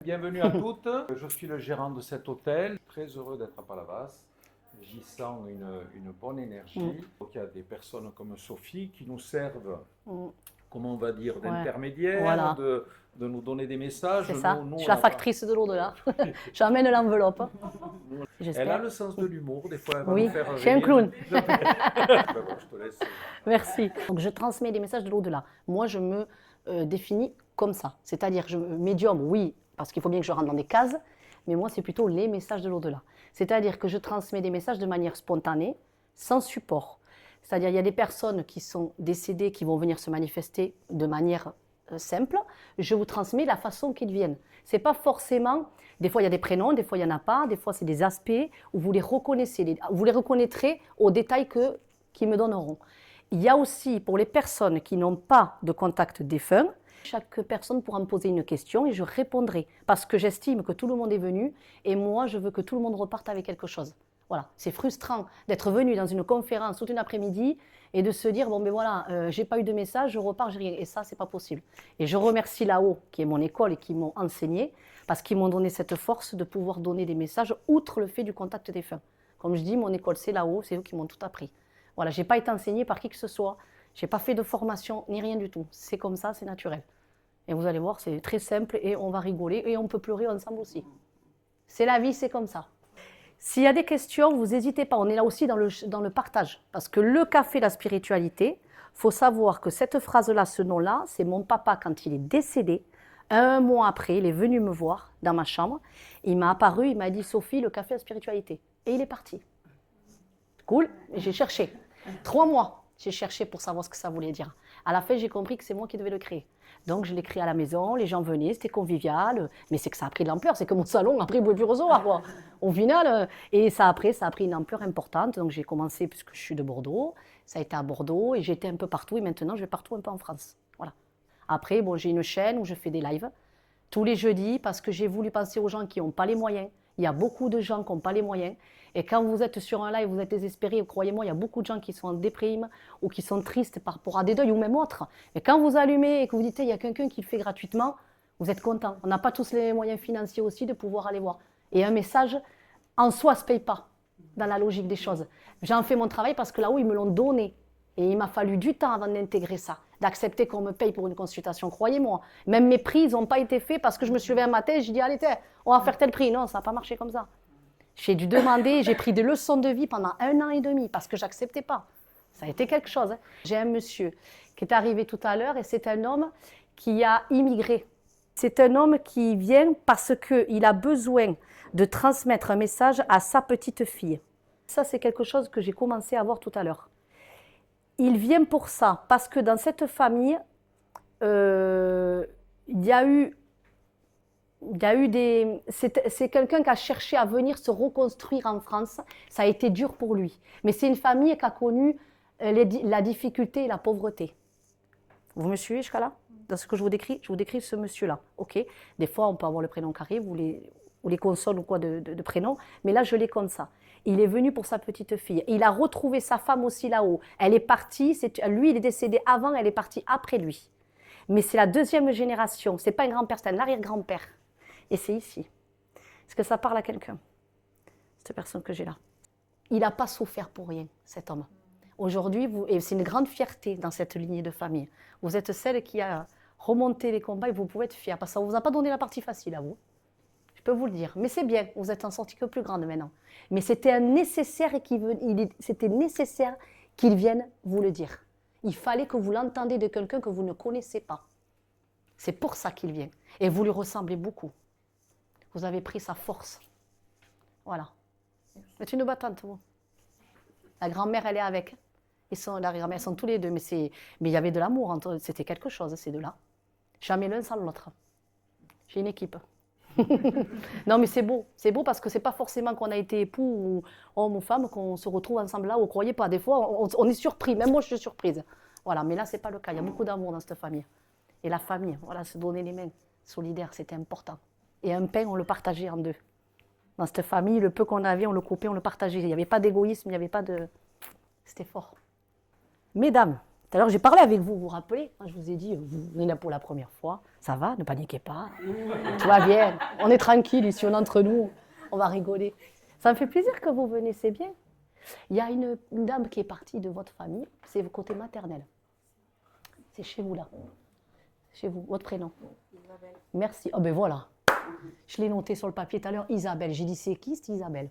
Bienvenue à toutes, je suis le gérant de cet hôtel, très heureux d'être à Palavas. J'y sens une bonne énergie. Donc, il y a des personnes comme Sophie qui nous servent, comment on va dire, Ouais. d'intermédiaires, Voilà. de nous donner des messages. C'est ça. Nous, Je suis on la n'a pas- factrice de l'au-delà. J'emmène l'enveloppe. Elle a J'espère. le sens de l'humour, des fois elle va Oui, nous faire je suis un rire. clown. Ben bon, je te laisse. Merci. Donc je transmets des messages de l'au-delà. Moi, je me définis comme ça. C'est-à-dire, médium, oui, parce qu'il faut bien que je rentre dans des cases, mais moi, c'est plutôt les messages de l'au-delà. C'est-à-dire que je transmets des messages de manière spontanée, sans support. C'est-à-dire, il y a des personnes qui sont décédées, qui vont venir se manifester de manière simple. Je vous transmets la façon qu'ils viennent. C'est pas forcément. Des fois, il y a des prénoms, des fois, il n'y en a pas. Des fois, c'est des aspects où vous les reconnaissez. Vous les reconnaîtrez aux détails qu'ils me donneront. Il y a aussi, pour les personnes qui n'ont pas de contact défunt, chaque personne pourra me poser une question et je répondrai. Parce que j'estime que tout le monde est venu et moi, je veux que tout le monde reparte avec quelque chose. Voilà, c'est frustrant d'être venu dans une conférence toute une après-midi et de se dire, bon ben voilà, j'ai pas eu de message, je repars, j'ai rien. Et ça, c'est pas possible. Et je remercie là-haut, qui est mon école et qui m'ont enseigné, parce qu'ils m'ont donné cette force de pouvoir donner des messages, outre le fait du contact défunt. Comme je dis, mon école, c'est là-haut, c'est eux qui m'ont tout appris. Voilà, je n'ai pas été enseignée par qui que ce soit, je n'ai pas fait de formation, ni rien du tout. C'est comme ça, c'est naturel. Et vous allez voir, c'est très simple et on va rigoler et on peut pleurer ensemble aussi. C'est la vie, c'est comme ça. S'il y a des questions, vous n'hésitez pas, on est là aussi dans le partage. Parce que le café, la spiritualité, il faut savoir que cette phrase-là, ce nom-là, c'est mon papa quand il est décédé. Un mois après, il est venu me voir dans ma chambre. Il m'a apparu, il m'a dit « Sophie, le café, la spiritualité ». Et il est parti. Cool, j'ai cherché. 3 mois, j'ai cherché pour savoir ce que ça voulait dire. À la fin, j'ai compris que c'est moi qui devais le créer. Donc, je l'ai créé à la maison, les gens venaient, c'était convivial. Mais c'est que ça a pris de l'ampleur, c'est que mon salon, après, il ne pouvait plus recevoir, quoi. Au final, et ça, après, ça a pris une ampleur importante. Donc, j'ai commencé, puisque je suis de Bordeaux, ça a été à Bordeaux, et j'étais un peu partout, et maintenant, je vais partout un peu en France. Voilà. Après, bon, j'ai une chaîne où je fais des lives tous les jeudis, parce que j'ai voulu penser aux gens qui n'ont pas les moyens. Il y a beaucoup de gens qui n'ont pas les moyens. Et quand vous êtes sur un live, vous êtes désespéré, croyez-moi, il y a beaucoup de gens qui sont en déprime ou qui sont tristes par rapport à des deuils ou même autres. Et quand vous allumez et que vous dites, il y a quelqu'un qui le fait gratuitement, vous êtes content. On n'a pas tous les moyens financiers aussi de pouvoir aller voir. Et un message, en soi, ne se paye pas, dans la logique des choses. J'en fais mon travail parce que là-haut, ils me l'ont donné. Et il m'a fallu du temps avant d'intégrer ça, d'accepter qu'on me paye pour une consultation, croyez-moi. Même mes prix, ils n'ont pas été faits parce que je me suis levée un matin et j'ai dit, allez, on va faire tel prix. Non, ça n'a pas marché comme ça. J'ai dû demander, j'ai pris des leçons de vie pendant 1 an et demi parce que je n'acceptais pas. Ça a été quelque chose. Hein. J'ai un monsieur qui est arrivé tout à l'heure et c'est un homme qui a immigré. C'est un homme qui vient parce qu'il a besoin de transmettre un message à sa petite fille. Ça, c'est quelque chose que j'ai commencé à voir tout à l'heure. Il vient pour ça, parce que dans cette famille, il y a eu des... C'est quelqu'un qui a cherché à venir se reconstruire en France. Ça a été dur pour lui. Mais c'est une famille qui a connu la difficulté et la pauvreté. Vous me suivez jusqu'à là? Dans ce que je vous décris ce monsieur-là. Ok. Des fois, on peut avoir le prénom qui arrive ou les consonnes ou quoi de prénom. Mais là, je l'ai comme ça. Il est venu pour sa petite fille. Il a retrouvé sa femme aussi là-haut. Elle est partie. Lui, il est décédé avant. Elle est partie après lui. Mais c'est la deuxième génération. C'est pas un grand-père, c'est un arrière-grand-père. Et c'est ici. Est-ce que ça parle à quelqu'un? Cette personne que j'ai là. Il n'a pas souffert pour rien, cet homme. Aujourd'hui, et c'est une grande fierté dans cette lignée de famille. Vous êtes celle qui a remonté les combats et vous pouvez être fière. Parce que ça ne vous a pas donné la partie facile à vous. Je peux vous le dire. Mais c'est bien, vous êtes en sortie que plus grande maintenant. Mais c'était nécessaire qu'il vienne vous le dire. Il fallait que vous l'entendiez de quelqu'un que vous ne connaissez pas. C'est pour ça qu'il vient. Et vous lui ressemblez beaucoup. Vous avez pris sa force. Voilà. C'est une battante, vous. La grand-mère, elle est avec. La grand-mère, elles sont tous les deux. Mais il y avait de l'amour entre eux. C'était quelque chose, ces deux-là. Jamais l'un sans l'autre. J'ai une équipe. Non, mais c'est beau. C'est beau parce que c'est pas forcément qu'on a été époux ou homme ou femme qu'on se retrouve ensemble là. Vous ne croyez pas. Des fois, on est surpris. Même moi, je suis surprise. Voilà. Mais là, c'est pas le cas. Il y a beaucoup d'amour dans cette famille. Et la famille, voilà, se donner les mains. Solidaire, c'était important. Et un pain, on le partageait en deux. Dans cette famille, le peu qu'on avait, on le coupait, on le partageait. Il n'y avait pas d'égoïsme, il n'y avait pas de... C'était fort. Mesdames, Tout à l'heure, j'ai parlé avec vous, vous vous rappelez? Moi, je vous ai dit, vous venez là pour la première fois, ça va, ne paniquez pas, tout va bien, on est tranquille ici, on est entre nous, on va rigoler. Ça me fait plaisir que vous venez, c'est bien. Il y a une dame qui est partie de votre famille, c'est le côté maternel. C'est chez vous là. Chez vous, votre prénom. Isabelle. Merci. Oh ben voilà. Je l'ai noté sur le papier tout à l'heure, Isabelle. J'ai dit c'est qui, c'est Isabelle.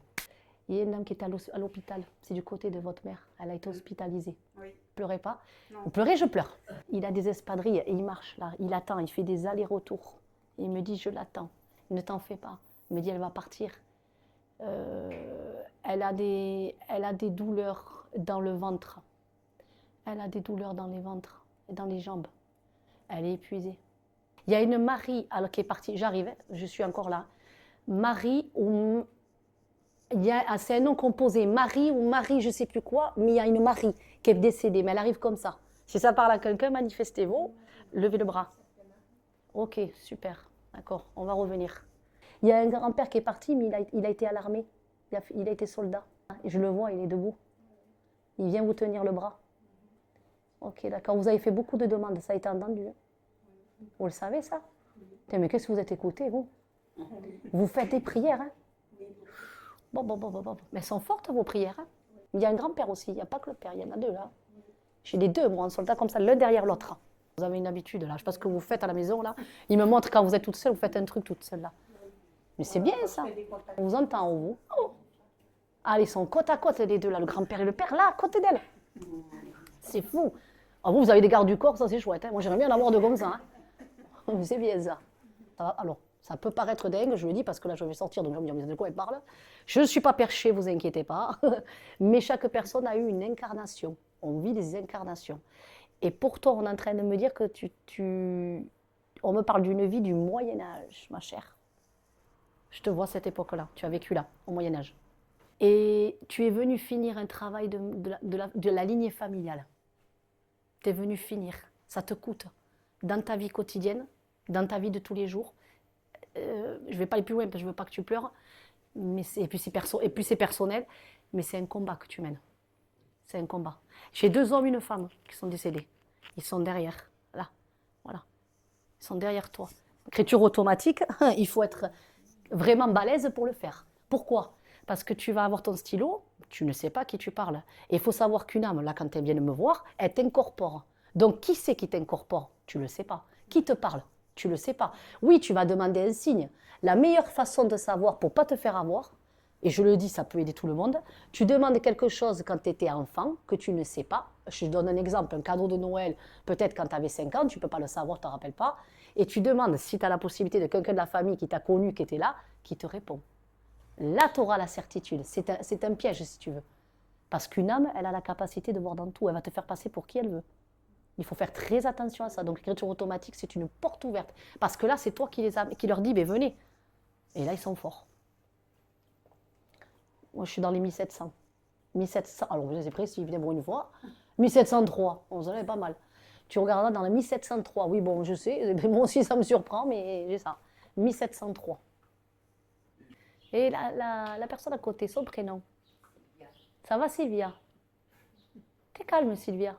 Il y a une dame qui est à l'hôpital. C'est du côté de votre mère. Elle a été hospitalisée. Oui. Pleurez pas. Non. Vous pleurez, je pleure. Il a des espadrilles et il marche là. Il attend, il fait des allers-retours. Il me dit je l'attends. Ne t'en fais pas. Il me dit elle va partir. Elle a des douleurs dans le ventre. Elle a des douleurs dans les ventres et dans les jambes. Elle est épuisée. Il y a une Marie alors, qui est partie. J'arrive, je suis encore là. Marie ou c'est un nom composé. Marie ou Marie, je ne sais plus quoi, mais il y a une Marie qui est décédée, mais elle arrive comme ça. Si ça parle à quelqu'un, manifestez-vous, levez le bras. Ok, super, d'accord, on va revenir. Il y a un grand-père qui est parti, mais il a été à l'armée. Il a été soldat. Je le vois, il est debout. Il vient vous tenir le bras. Ok, d'accord. Vous avez fait beaucoup de demandes, ça a été entendu. Vous le savez, ça? Mais qu'est-ce que vous êtes écouté, vous? Vous faites des prières, hein? Bon. Mais elles sont fortes, vos prières. Hein? Il y a un grand-père aussi, il n'y a pas que le père, il y en a deux, là. J'ai les deux, moi, en soldat, comme ça, l'un derrière l'autre. Vous avez une habitude, là. Je ne sais pas ce que vous faites à la maison, là. Il me montre quand vous êtes toute seule, vous faites un truc toute seule, là. Mais c'est bien, ça. On vous entend, vous. Oh. Ah, ils sont côte à côte, les deux, là. Le grand-père et le père, là, à côté d'elle. C'est fou. Ah, vous avez des gardes du corps, ça, c'est chouette. Hein? Moi, j'aimerais bien en avoir de comme ça. Hein? C'est bien, ça. Ça va. Alors, ça peut paraître dingue, je le dis, parce que là, je vais sortir, donc je vais me dire, mais de quoi elle parle? Je ne suis pas perchée, vous inquiétez pas. Mais chaque personne a eu une incarnation. On vit des incarnations. Et pour toi, on est en train de me dire que on me parle d'une vie du Moyen-Âge, ma chère. Je te vois à cette époque-là. Tu as vécu là, au Moyen-Âge. Et tu es venu finir un travail de la lignée familiale. Tu es venu finir. Ça te coûte. Dans ta vie quotidienne, dans ta vie de tous les jours. Je ne vais pas aller plus loin parce que je ne veux pas que tu pleures. Et puis c'est personnel. Mais c'est un combat que tu mènes. C'est un combat. J'ai 2 hommes et une femme qui sont décédés. Ils sont derrière. Là. Voilà. Ils sont derrière toi. Écriture automatique, il faut être vraiment balèze pour le faire. Pourquoi? Parce que tu vas avoir ton stylo, tu ne sais pas qui tu parles. Et il faut savoir qu'une âme, là, quand elle vient de me voir, elle t'incorpore. Donc, qui c'est qui t'incorpore? Tu ne le sais pas. Qui te parle? Tu ne le sais pas. Oui, tu vas demander un signe. La meilleure façon de savoir pour ne pas te faire avoir, et je le dis, ça peut aider tout le monde, tu demandes quelque chose quand tu étais enfant, que tu ne sais pas. Je donne un exemple, un cadeau de Noël, peut-être quand tu avais 5 ans, tu ne peux pas le savoir, tu ne te rappelles pas. Et tu demandes, si tu as la possibilité de quelqu'un de la famille qui t'a connu, qui était là, qui te répond. Là, tu auras la certitude. C'est un piège, si tu veux. Parce qu'une âme, elle a la capacité de voir dans tout. Elle va te faire passer pour qui elle veut. Il faut faire très attention à ça. Donc, l'écriture automatique, c'est une porte ouverte. Parce que là, c'est toi qui leur dis, ben, venez. Et là, ils sont forts. Moi, je suis dans les 1700. 1700, alors, c'est précis, venez pour une fois. 1703, on s'en est pas mal. Tu regarderas dans le 1703. Oui, bon, je sais, moi aussi, ça me surprend, mais j'ai ça. 1703. Et la personne à côté, son prénom. Ça va, Sylvia? T'es calme, Sylvia?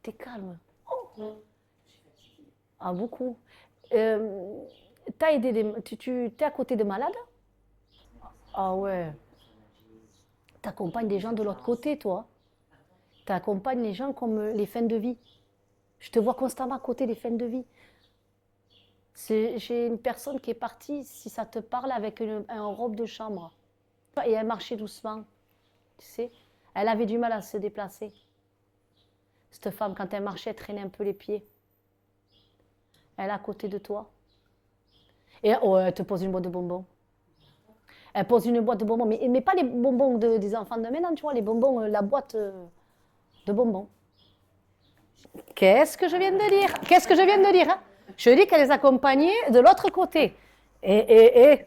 T'es calme? Oh. Ah, beaucoup. T'as aidé t'es à côté de malades? Ah ouais. T'accompagnes des gens de l'autre côté, toi. T'accompagnes les gens comme les fins de vie. Je te vois constamment à côté des fins de vie. J'ai une personne qui est partie, si ça te parle, avec un robe de chambre. Et elle marchait doucement, tu sais. Elle avait du mal à se déplacer. Cette femme, quand elle marchait, elle traînait un peu les pieds. Elle est à côté de toi. Et elle te pose une boîte de bonbons. Elle pose une boîte de bonbons, mais pas les bonbons des enfants de maintenant, tu vois, les bonbons, la boîte de bonbons. Qu'est-ce que je viens de dire? Qu'est-ce que je viens de dire, hein? Je dis qu'elle les accompagnait de l'autre côté. Et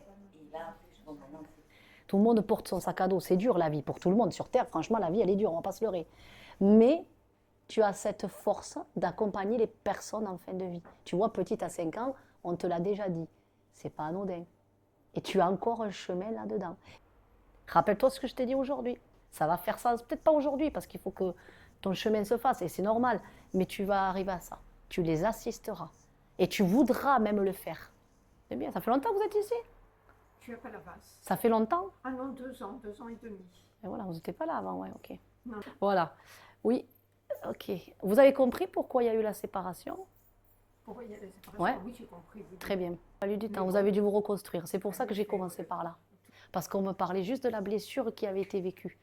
tout le monde porte son sac à dos. C'est dur, la vie, pour tout le monde. Sur Terre, franchement, la vie, elle est dure, on ne va pas se leurrer. Mais tu as cette force d'accompagner les personnes en fin de vie. Tu vois, petite à 5 ans, on te l'a déjà dit. C'est pas anodin. Et tu as encore un chemin là-dedans. Rappelle-toi ce que je t'ai dit aujourd'hui. Ça va faire sens. Peut-être pas aujourd'hui, parce qu'il faut que ton chemin se fasse, et c'est normal, mais tu vas arriver à ça. Tu les assisteras. Et tu voudras même le faire. C'est bien, ça fait longtemps que vous êtes ici? Je suis à Palavas. Ça fait longtemps? Ah non, 2 ans et demi. Et voilà, vous n'étiez pas là avant, ouais, ok. Non. Voilà, oui, ok. Vous avez compris pourquoi il y a eu la séparation? Pourquoi il y a des séparations? Ouais. Oui, j'ai compris. Oui. Très bien. Il a fallu du temps, Mais vous bon. avez dû vous reconstruire. C'est pour ça que j'ai commencé par là. Parce qu'on me parlait juste de la blessure qui avait été vécue.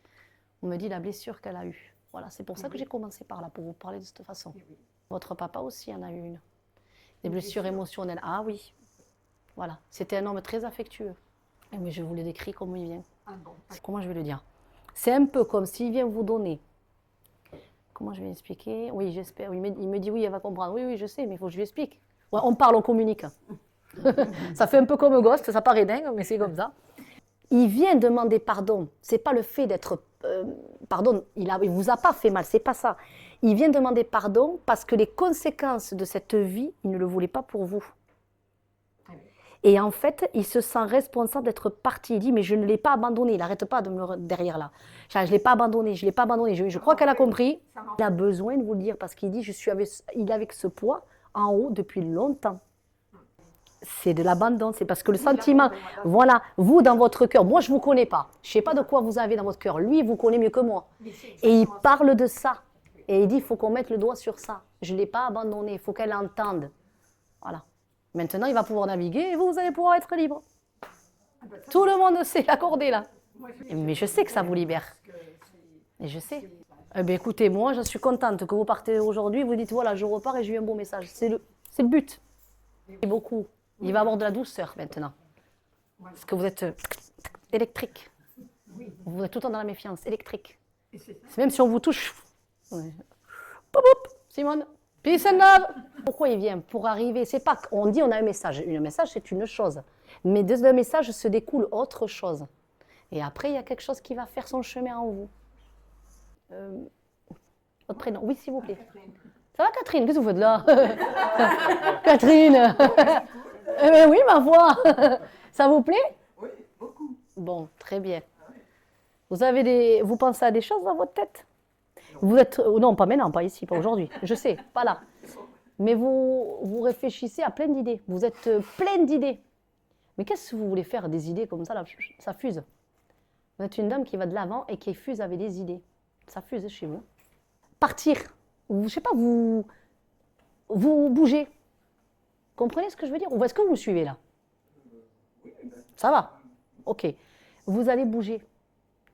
On me dit la blessure qu'elle a eue. Voilà, c'est pour ça que j'ai commencé par là, pour vous parler de cette façon. Oui, oui. Votre papa aussi en a eu une. Des Une blessures blessure. émotionnelles. Ah oui. Voilà. C'était un homme très affectueux. Mais je vous le décris comme il vient. Ah bon. Comment je vais le dire? C'est un peu comme s'il vient vous donner. Comment je vais expliquer? Oui, j'espère. Il me dit oui, elle va comprendre. Oui, oui, je sais, mais il faut que je lui explique. Ouais, on parle, on communique. Ça fait un peu comme Ghost, ça paraît dingue, mais c'est comme ça. Il vient demander pardon. C'est pas le fait d'être. Pardon, il vous a pas fait mal, c'est pas ça. Il vient demander pardon parce que les conséquences de cette vie, il ne le voulait pas pour vous. Ah oui. Et en fait, il se sent responsable d'être parti. Il dit, mais je ne l'ai pas abandonné. Il n'arrête pas de me derrière là. Je ne l'ai pas abandonné, je ne l'ai pas abandonné. Je crois qu'elle a compris. Ça m'a- Il a besoin de vous le dire parce qu'il dit, il est avec ce poids en haut depuis longtemps. C'est de l'abandon, c'est parce que le Oui, sentiment, l'abandon, voilà. voilà, vous dans votre cœur, moi je ne vous connais pas. Je ne sais pas de quoi vous avez dans votre cœur. Lui, il vous connaît mieux que moi. Mais c'est Et il exactement ça. parle de ça. Et il dit, il faut qu'on mette le doigt sur ça. Je ne l'ai pas abandonné, il faut qu'elle entende. Voilà. Maintenant, il va pouvoir naviguer et vous allez pouvoir être libre. Ah ben, ça, Tout le monde s'est accordé là. moi, Mais je sais que ça vous libère. Parce que c'est- Et je sais. c'est- Eh bien, écoutez, moi, je suis contente que vous partez aujourd'hui. Vous dites, voilà, je repars et j'ai eu un beau message. C'est le but. Et beaucoup. Il va y avoir de la douceur maintenant. Voilà. Parce que vous êtes électrique. Oui, Vous êtes tout le temps dans la méfiance, électrique. et c'est ça. C'est même si on vous touche. Ouais. Pop, pop, Simone. Peace and love. Pourquoi il vient? Pour arriver. C'est pas qu'on dit on a un message. Un message, c'est une chose. Mais de ce message se découle autre chose. Et après, il y a quelque chose qui va faire son chemin en vous. Votre prénom? Oui, s'il vous plaît. Ça va, Catherine? Qu'est-ce que vous faites là? Catherine. Eh ben oui, ma voix. Ça vous plaît? Oui, beaucoup. Bon, très bien. Vous pensez à des choses dans votre tête? Vous êtes, non, pas maintenant, pas ici, pas aujourd'hui. Je sais, pas là. Mais vous réfléchissez à plein d'idées. Vous êtes plein d'idées. Mais qu'est-ce que vous voulez faire des idées comme ça, là, ça fuse. Vous êtes une dame qui va de l'avant et qui fuse avec des idées. Ça fuse chez vous. Partir. Je sais pas, vous bougez. Comprenez ce que je veux dire? Ou est-ce que vous me suivez là? Ça va? Ok. Vous allez bouger.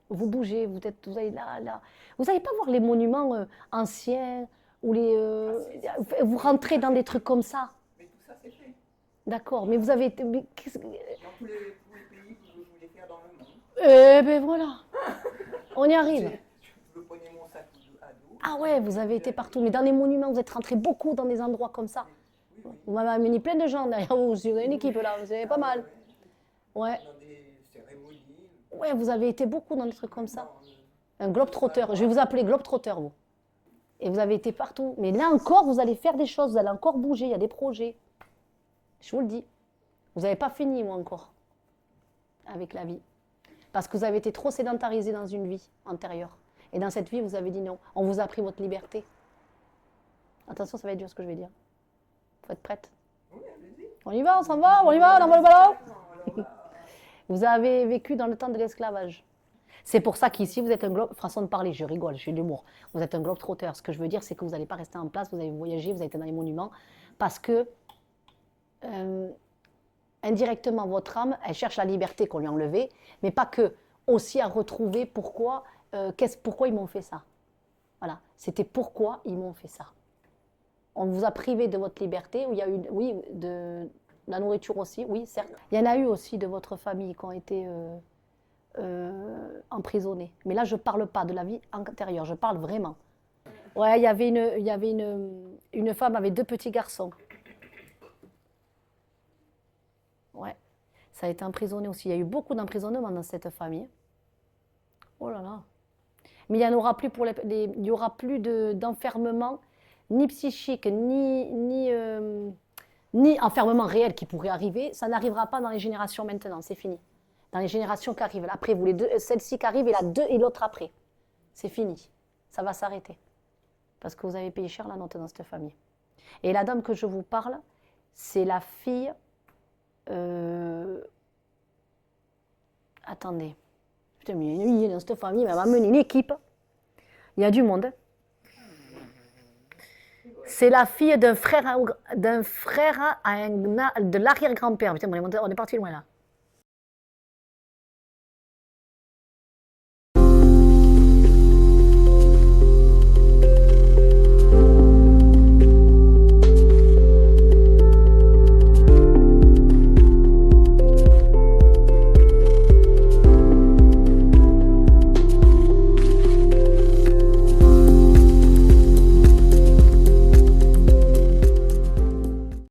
Vous bougez, vous allez là. Vous n'allez pas voir les monuments anciens ou vous rentrez dans des trucs comme ça. Mais tout ça, c'est fait. D'accord, mais vous avez été. Dans tous les pays que je voulais faire dans le monde. Eh ben voilà. On y arrive. Je prenais mon sac à dos. Ah ouais, vous avez été partout. Mais dans les monuments, vous êtes rentrés beaucoup dans des endroits comme ça. Vous m'avez amené plein de gens derrière vous. Vous avez une équipe là, vous avez pas mal. Ouais. Dans des cérémonies. Ouais, vous avez été beaucoup dans des trucs comme ça. Un globe-trotteur. Je vais vous appeler globe-trotteur, vous. Et vous avez été partout. Mais là encore, vous allez faire des choses. Vous allez encore bouger. Il y a des projets. Je vous le dis. Vous n'avez pas fini, moi, encore. Avec la vie. Parce que vous avez été trop sédentarisé dans une vie antérieure. Et dans cette vie, vous avez dit non. On vous a pris votre liberté. Attention, ça va être dur ce que je vais dire. Vous êtes prête? Oui, allez-y. On y va, on s'en va, on y va, on envoie le ballon. Alors là, Vous avez vécu dans le temps de l'esclavage. C'est pour ça qu'ici, vous êtes un globe... Façon de parler, je rigole, j'ai de l'humour. Vous êtes un globe-trotteur. Ce que je veux dire, c'est que vous n'allez pas rester en place, vous allez voyager, vous allez être dans les monuments. Parce que, indirectement, votre âme, elle cherche la liberté qu'on lui a enlevée, mais pas que. Aussi à retrouver pourquoi ils m'ont fait ça. Voilà, c'était pourquoi ils m'ont fait ça. On vous a privé de votre liberté, où il y a eu, oui, de la nourriture aussi, oui, certes. Il y en a eu aussi de votre famille qui ont été emprisonnés. Mais là, je ne parle pas de la vie antérieure, je parle vraiment. Ouais, il y avait une femme avec 2 petits garçons. Ouais, ça a été emprisonné aussi. Il y a eu beaucoup d'emprisonnements dans cette famille. Oh là là. Mais il n'y en aura plus il y aura plus d'enfermement, ni psychique, ni enfermement réel qui pourrait arriver. Ça n'arrivera pas dans les générations maintenant, c'est fini. Dans les générations qui arrivent. Après, vous les deux, celle-ci qui arrive et la deux et l'autre après. C'est fini. Ça va s'arrêter. parce que vous avez payé cher la note dans cette famille. Et la dame que je vous parle, c'est la fille... Attendez. Putain, mais il y a dans cette famille, elle va mener une équipe. Il y a du monde. C'est la fille d'un frère, de l'arrière-grand-père. Putain, on est parti loin là.